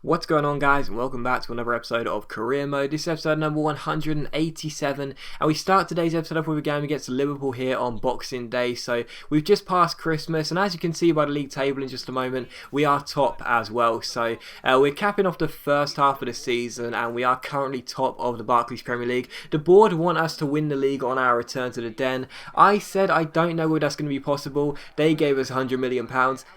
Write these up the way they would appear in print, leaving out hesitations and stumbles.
What's going on, guys, and welcome back to another episode of Career Mode. This is episode number 187, and we start today's episode off with a game against Liverpool here on Boxing Day. So we've just passed Christmas, and as you can see by the league table in just a moment, we are top as well. So we're capping off the first half of the season, and we are currently top of the Barclays Premier League. The board want us to win the league on our return to the Den. I said I don't know whether that's going to be possible. They gave us £100 million.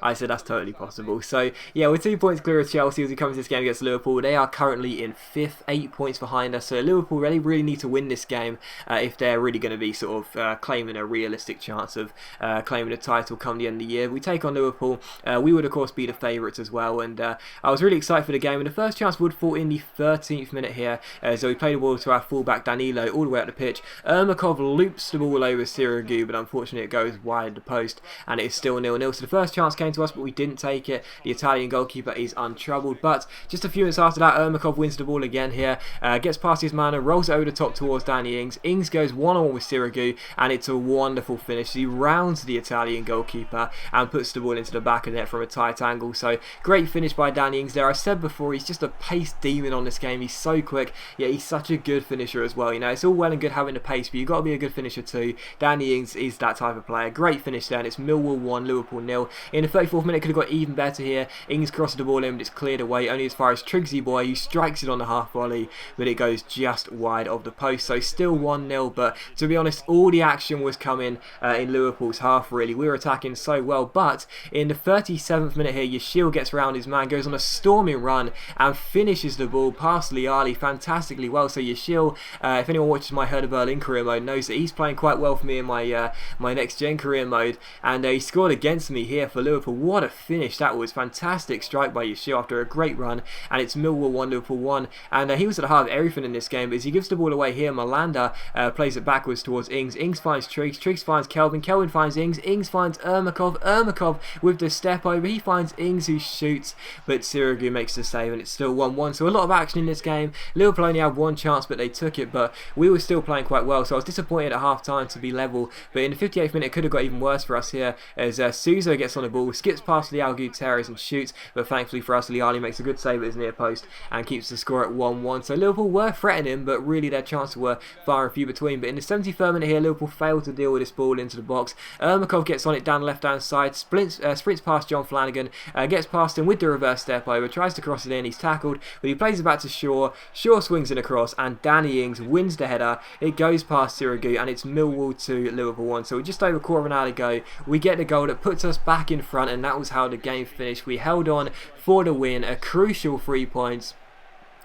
I said that's totally possible. So yeah, we're 2 points clear of Chelsea as we come to this game against Liverpool. They are currently in 5th, 8 points behind us. So Liverpool really need to win this game if they're really going to be sort of claiming a realistic chance of claiming the title come the end of the year. We take on Liverpool. We would of course be the favourites as well, and I was really excited for the game. And the first chance would fall in the 13th minute here. So we play the ball to our fullback Danilo all the way up the pitch. Ermakov loops the ball over Sirigu, but unfortunately it goes wide the post, and it is still 0-0. So the first chance came to us, but we didn't take it. The Italian goalkeeper is untroubled, but just a few minutes after that, Ermakov wins the ball again here, gets past his man and rolls it over the top towards Danny Ings. Ings goes one-on-one with Sirigu, and it's a wonderful finish. He rounds the Italian goalkeeper and puts the ball into the back of the net from a tight angle. So great finish by Danny Ings there. I said before, he's just a pace demon on this game. He's so quick, yet he's such a good finisher as well. You know, it's all well and good having the pace, but you've got to be a good finisher too. Danny Ings is that type of player. Great finish there, and it's Millwall 1, Liverpool 0. In the 34th minute, could have got even better here. Ings crosses the ball in, but it's cleared away only as far as Triggsy boy, who strikes it on the half volley, but it goes just wide of the post. So still 1-0, but to be honest, all the action was coming in Liverpool's half really. We were attacking so well, but in the 37th minute here, Yashil gets around his man, goes on a storming run and finishes the ball past Liali fantastically well. So Yashil, if anyone watches my Herder Berlin career mode, knows that he's playing quite well for me in my my next gen career mode, and he scored against me here for Liverpool. What a finish that was. Fantastic strike by Yashil after a great run, and it's Millwall 1, Liverpool 1, and he was at the heart of everything in this game. But as he gives the ball away here, Malanda plays it backwards towards Ings. Ings finds Triggs. Triggs finds Kelvin. Kelvin finds Ings. Ings finds Ermakov. Ermakov with the step over. He finds Ings, who shoots, but Sirigu makes the save, and it's still 1-1. So a lot of action in this game. Liverpool only had one chance, but they took it, but we were still playing quite well. So I was disappointed at half time to be level, but in the 58th minute it could have got even worse for us here as Suso gets on the ball, skips past Liao Gutierrez and shoots, but thankfully for us, Liali makes a good save at his near post and keeps the score at 1-1. So Liverpool were threatening, but really their chances were far and few between. But in the 73rd minute here, Liverpool failed to deal with this ball into the box. Ermakov gets on it down the left hand side, sprints past John Flanagan, gets past him with the reverse step over, tries to cross it in, he's tackled, but he plays it back to Shaw. Shaw swings it across, and Danny Ings wins the header. It goes past Sirigu, and it's Millwall 2, Liverpool 1. So just over a quarter of an hour to go, we get the goal that puts us back in front, and that was how the game finished. We held on for the win, a crucial 3 points.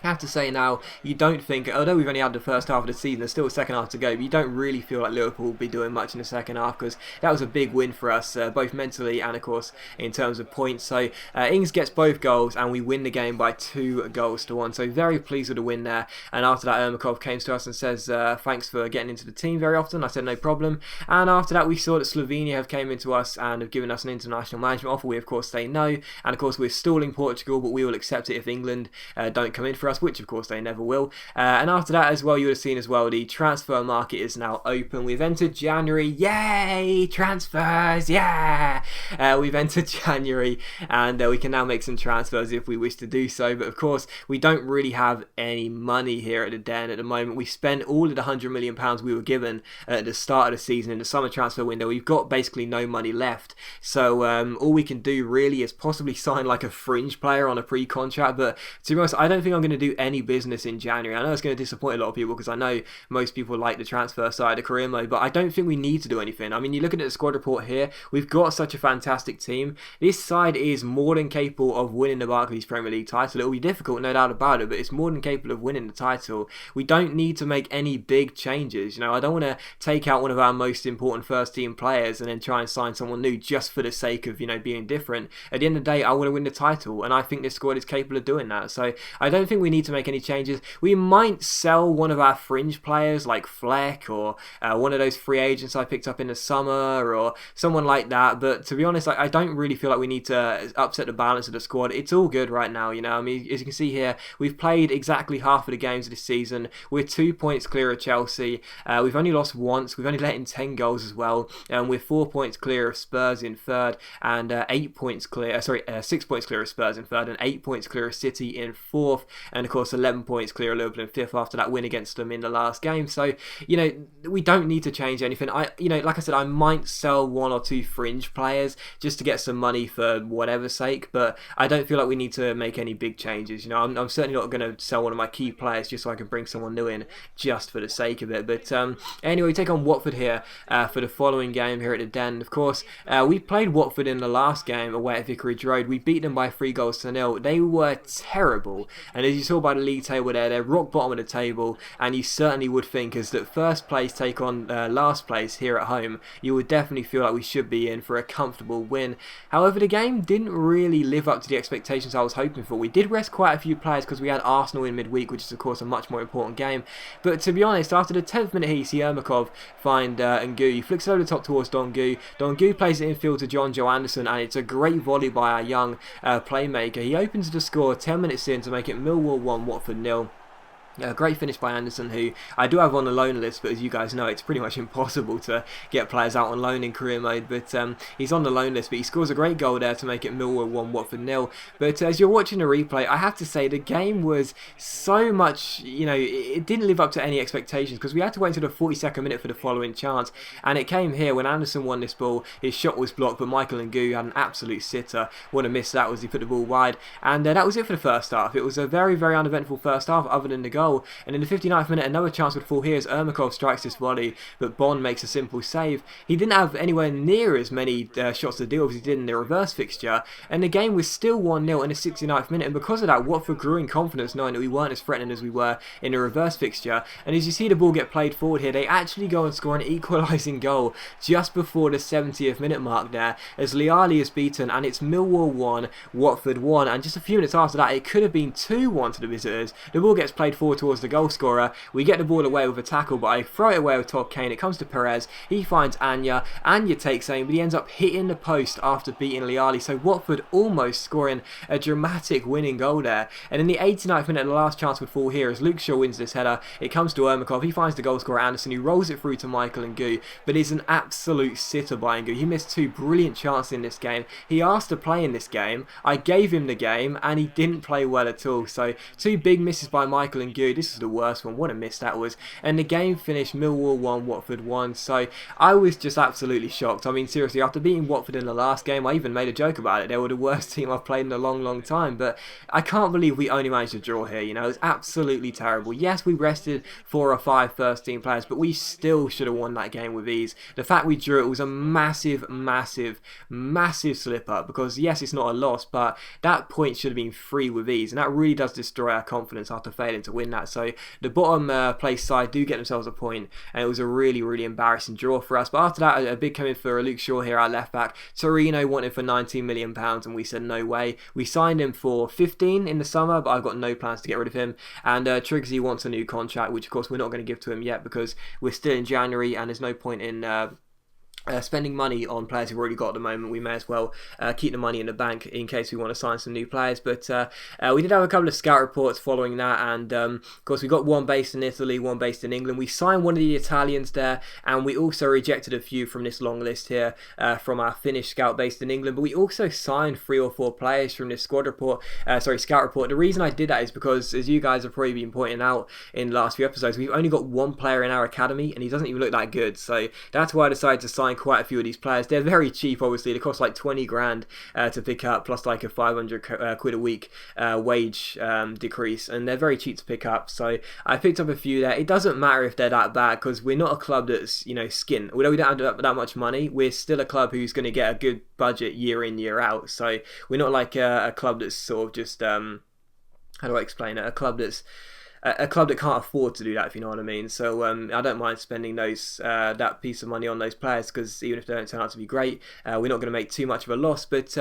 I have to say now, you don't think, although we've only had the first half of the season, there's still a second half to go, but you don't really feel like Liverpool will be doing much in the second half, because that was a big win for us, both mentally and of course in terms of points. So Ings gets both goals, and we win the game by 2-1. So very pleased with the win there. And after that, Ermakov came to us and says thanks for getting into the team very often. I said no problem. And after that, we saw that Slovenia have came into us and have given us an international management offer. We of course say no, and of course we're stalling Portugal, but we will accept it if England don't come in for us, which of course they never will. And after that as well, you would have seen as well, the transfer market is now open. We've entered January. Yay! Transfers! Yeah! We've entered January, and we can now make some transfers if we wish to do so. But of course, we don't really have any money here at the Den at the moment. We spent all of the £100 million we were given at the start of the season in the summer transfer window. We've got basically no money left. So all we can do really is possibly sign like a fringe player on a pre-contract. But to be honest, I don't think I'm going to do any business in January. I know it's going to disappoint a lot of people, because I know most people like the transfer side of career mode, but I don't think we need to do anything. I mean, you look at the squad report here, we've got such a fantastic team. This side is more than capable of winning the Barclays Premier League title. It will be difficult, no doubt about it, but it's more than capable of winning the title. We don't need to make any big changes. You know, I don't want to take out one of our most important first team players and then try and sign someone new just for the sake of, you know, being different. At the end of the day, I want to win the title, and I think this squad is capable of doing that. So I don't think we we need to make any changes. We might sell one of our fringe players like Fleck or one of those free agents I picked up in the summer or someone like that. But to be honest, I don't really feel like we need to upset the balance of the squad. It's all good right now, you know. I mean, as you can see here, we've played exactly half of the games this season. We're 2 points clear of Chelsea. We've only lost once. We've only let in 10 goals as well. And we're 4 points clear of Spurs in third and 6 points clear of Spurs in third and 8 points clear of City in fourth. And of course, 11 points clear of Liverpool in fifth after that win against them in the last game. So, you know, we don't need to change anything. Like I said, I might sell one or two fringe players just to get some money for whatever's sake, but I don't feel like we need to make any big changes. You know, I'm certainly not going to sell one of my key players just so I can bring someone new in just for the sake of it. But anyway, we take on Watford here for the following game here at the Den. Of course, we played Watford in the last game away at Vicarage Road. We beat them by 3-0. They were terrible, and as you saw by the league table there, they're rock bottom of the table, and you certainly would think as that first place take on last place here at home, you would definitely feel like we should be in for a comfortable win. However, the game didn't really live up to the expectations I was hoping for. We did rest quite a few players because we had Arsenal in midweek, which is of course a much more important game. But to be honest, after the 10th minute here, you see Ermakov find Ngu. He flicks it over the top towards Dongu. Dongu plays it infield to John Joe Anderson, and it's a great volley by our young playmaker. He opens the score 10 minutes in to make it Millwall 1, Watford 0. A great finish by Anderson, who I do have on the loan list, but as you guys know, it's pretty much impossible to get players out on loan in career mode. But he's on the loan list, but he scores a great goal there to make it Millwall 1, Watford 0. But as you're watching the replay, I have to say the game was so much, you know, it didn't live up to any expectations because we had to wait until the 42nd minute for the following chance, and it came here when Anderson won this ball. His shot was blocked, but Michael Ngu had an absolute sitter. What a miss that was! He put the ball wide, and that was it for the first half. It was a very, very uneventful first half, other than the goal. And in the 59th minute, another chance would fall here as Ermakov strikes this volley, but Bond makes a simple save. He didn't have anywhere near as many shots to deal with as he did in the reverse fixture, and the game was still 1-0 in the 69th minute, and because of that, Watford grew in confidence knowing that we weren't as threatening as we were in the reverse fixture. And as you see the ball get played forward here, they actually go and score an equalising goal just before the 70th minute mark there, as Liali is beaten, and it's Millwall 1, Watford 1, and just a few minutes after that, it could have been 2-1 to the visitors. The ball gets played forward towards the goal scorer. We get the ball away with a tackle, but I throw it away with Todd Kane. It comes to Perez. He finds Anya. Anya takes aim, but he ends up hitting the post after beating Liali. So Watford almost scoring a dramatic winning goal there. And in the 89th minute, the last chance would fall here as Luke Shaw wins this header. It comes to Ermakov. He finds the goal scorer Anderson, who rolls it through to Michael Ngu, but it's an absolute sitter by Ngu. He missed two brilliant chances in this game. He asked to play in this game. I gave him the game, and he didn't play well at all. So two big misses by Michael Ngu. This is the worst one. What a miss that was. And the game finished Millwall 1, Watford 1. So I was just absolutely shocked. I mean, seriously, after beating Watford in the last game, I even made a joke about it. They were the worst team I've played in a long, long time. But I can't believe we only managed to draw here. You know, it's absolutely terrible. Yes, we rested 4 or 5 first team players, but we still should have won that game with ease. The fact we drew it was a massive, massive, massive slip up, because yes, it's not a loss, but that point should have been free with ease, and that really does destroy our confidence after failing to win that. So the bottom place side do get themselves a point, and it was a really, really embarrassing draw for us. But after that, a big coming for Luke Shaw here, our left back. Torino wanted for £19 million, and we said no way. We signed him for 15 in the summer, but I've got no plans to get rid of him. And Triggsy wants a new contract, which of course we're not going to give to him yet because we're still in January, and there's no point in spending money on players we've already got at the moment. We may as well keep the money in the bank in case we want to sign some new players. But we did have a couple of scout reports following that, and of course we got one based in Italy, one based in England. We signed one of the Italians there, and we also rejected a few from this long list here from our Finnish scout based in England. But we also signed 3 or 4 players from this scout report. The reason I did that is because, as you guys have probably been pointing out in the last few episodes, we've only got one player in our academy, and he doesn't even look that good. So that's why I decided to sign quite a few of these players. They're very cheap, obviously. They cost like 20 grand to pick up, plus like a 500 quid a week wage decrease, and they're very cheap to pick up. So I picked up a few there. It doesn't matter if they're that bad, because we're not a club that's, you know, skin. Although we don't have that much money, we're still a club who's going to get a good budget year in, year out. So we're not like a club that's sort of just how do I explain it? A club that's a club that can't afford to do that, if you know what I mean. So I don't mind spending those that piece of money on those players, because even if they don't turn out to be great, we're not going to make too much of a loss. But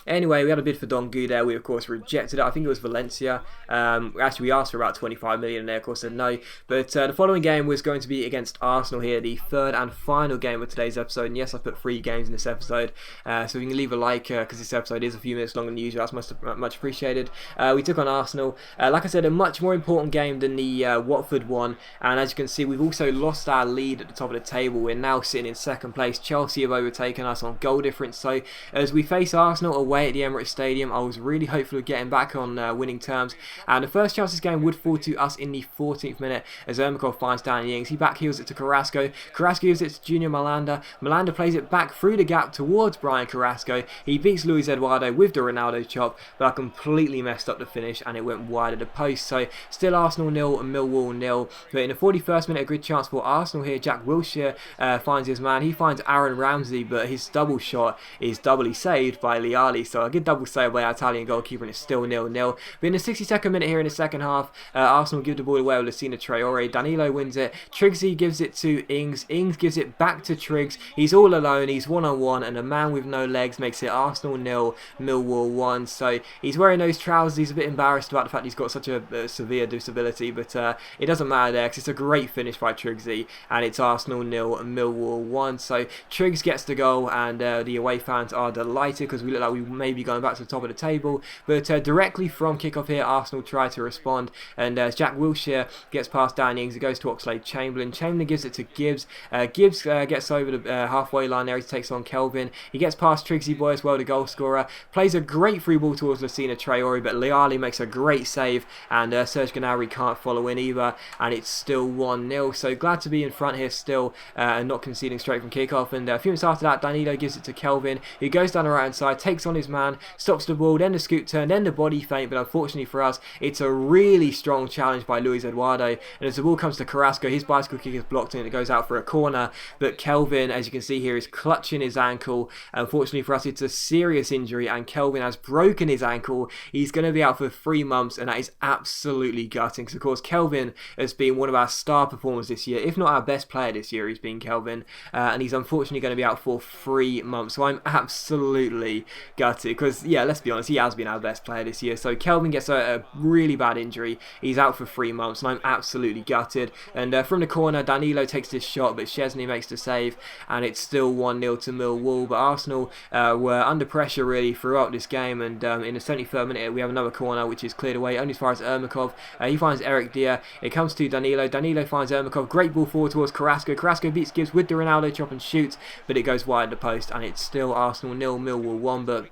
anyway, we had a bid for Dongu there. We of course rejected it. I think it was Valencia. Actually, we asked for about 25 million, and they of course said no. But the following game was going to be against Arsenal here, the third and final game of today's episode. And yes, I put 3 games in this episode, so you can leave a like because this episode is a few minutes longer than usual. That's much appreciated. We took on Arsenal. Like I said, a much more important game than the Watford one. And as you can see, we've also lost our lead at the top of the table. We're now sitting in second place. Chelsea have overtaken us on goal difference. So as we face Arsenal away at the Emirates Stadium, I was really hopeful of getting back on winning terms. And the first chance of this game would fall to us in the 14th minute as Ermakov finds Danny Ings. He backheels it to Carrasco. Carrasco gives it to Junior Malanda. Malanda plays it back through the gap towards Brian Carrasco. He beats Luis Eduardo with the Ronaldo chop, but I completely messed up the finish and it went wide of the post. So still Arsenal 0 and Millwall 0. But in the 41st minute, a good chance for Arsenal here. Jack Wilshere finds his man. He finds Aaron Ramsey, but his double shot is doubly saved by Liali. So a good double save by our Italian goalkeeper, and it's still 0-0. But in the 62nd minute here in the second half, Arsenal give the ball away with Lucina Traore. Danilo wins it. Triggsy gives it to Ings. Ings gives it back to Triggs. He's all alone. He's one-on-one, and a man with no legs makes it Arsenal 0, Millwall 1. So he's wearing those trousers. He's a bit embarrassed about the fact he's got such a severe disability, but it doesn't matter there because it's a great finish by Triggsy, and it's Arsenal 0 and Millwall 1. So Triggs gets the goal, and the away fans are delighted because we look like we may be going back to the top of the table. But directly from kickoff here, Arsenal try to respond, and Jack Wilshere gets past Danny Ings. It goes to Oxlade-Chamberlain. Chamberlain gives it to Gibbs. Gibbs gets over the halfway line there. He takes on Kelvin. He gets past Triggsy boy as well, the goal scorer. Plays a great free ball towards Lucina Traore, but Liali makes a great save, and Serge Gnabry can't follow in either, and it's still 1-0. So glad to be in front here still, and not conceding straight from kickoff. And a few minutes after that, Danilo gives it to Kelvin, who goes down the right hand side, takes on his man, stops the ball, then the scoot turn, then the body feint. But unfortunately for us, it's a really strong challenge by Luis Eduardo, and as the ball comes to Carrasco, his bicycle kick is blocked and it goes out for a corner. But Kelvin, as you can see here, is clutching his ankle. Unfortunately for us, it's a serious injury, and Kelvin has broken his ankle. He's going to be out for 3 months, and that is absolutely gutting because of course Kelvin has been one of our star performers this year, if not our best player this year. He's been Kelvin, and he's unfortunately going to be out for 3 months. So I'm absolutely gutted because, yeah, let's be honest, he has been our best player this year. So Kelvin gets a really bad injury. He's out for 3 months, and I'm absolutely gutted. And from the corner, Danilo takes this shot, but Szczesny makes the save, and it's still 1-0 to Millwall. But Arsenal were under pressure really throughout this game, and in the 73rd minute we have another corner which is cleared away only as far as Ermakov. He finds Eric Dier. It comes to Danilo. Danilo finds Ermakov. Great ball forward towards Carrasco. Carrasco beats Gibbs with the Ronaldo chop and shoots, but it goes wide of the post, and it's still Arsenal 0, Millwall 1. But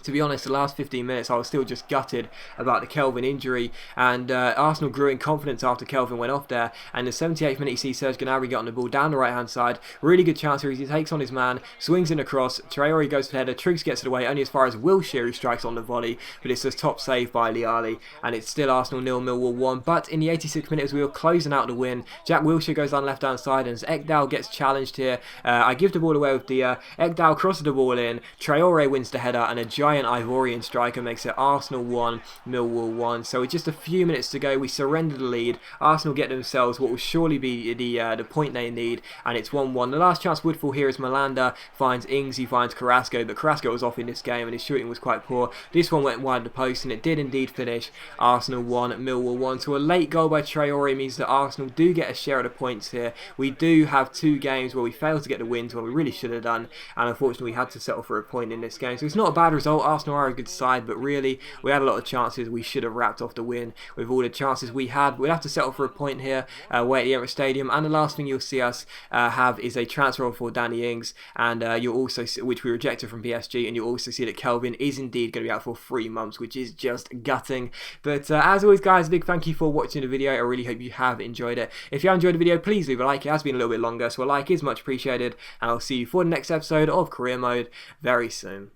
to be honest, the last 15 minutes I was still just gutted about the Kelvin injury, and Arsenal grew in confidence after Kelvin went off there. And the 78th minute you see Serge Gnabry get on the ball down the right hand side. Really good chance here. He takes on his man, swings in across. Traore goes for the header. Triggs gets it away only as far as Wilshere, who strikes on the volley, but it's a top save by Liali, and it's still Arsenal 0, Millwall 1. But in the 86th minute, as we were closing out the win, Jack Wilshere goes down left hand side, and as Ekdal gets challenged here, I give the ball away with Dier. Ekdal crosses the ball in. Traore wins the header, and a giant Ivorian striker makes it Arsenal 1, Millwall 1. So with just a few minutes to go, we surrender the lead. Arsenal get themselves what will surely be the point they need, and it's 1-1. The last chance would fall here as Malanda finds Ings, he finds Carrasco, but Carrasco was off in this game and his shooting was quite poor. This one went wide of the post, and it did indeed finish Arsenal 1, Millwall 1. So a late goal by Traore means that Arsenal do get a share of the points here. We do have 2 games where we failed to get the wins when we really should have done, and unfortunately we had to settle for a point in this game. So it's not a bad result. Arsenal are a good side, but really we had a lot of chances. We should have wrapped off the win with all the chances we had. We'll have to settle for a point here away at the Emirates Stadium. And the last thing you'll see us have is a transfer for Danny Ings, and you'll also see, which we rejected from PSG, and you'll also see that Kelvin is indeed going to be out for 3 months, which is just gutting. But as always guys, a big thank you for watching the video. I really hope you have enjoyed it. If you have enjoyed the video, please leave a like. It has been a little bit longer, so a like is much appreciated, and I'll see you for the next episode of Career Mode very soon.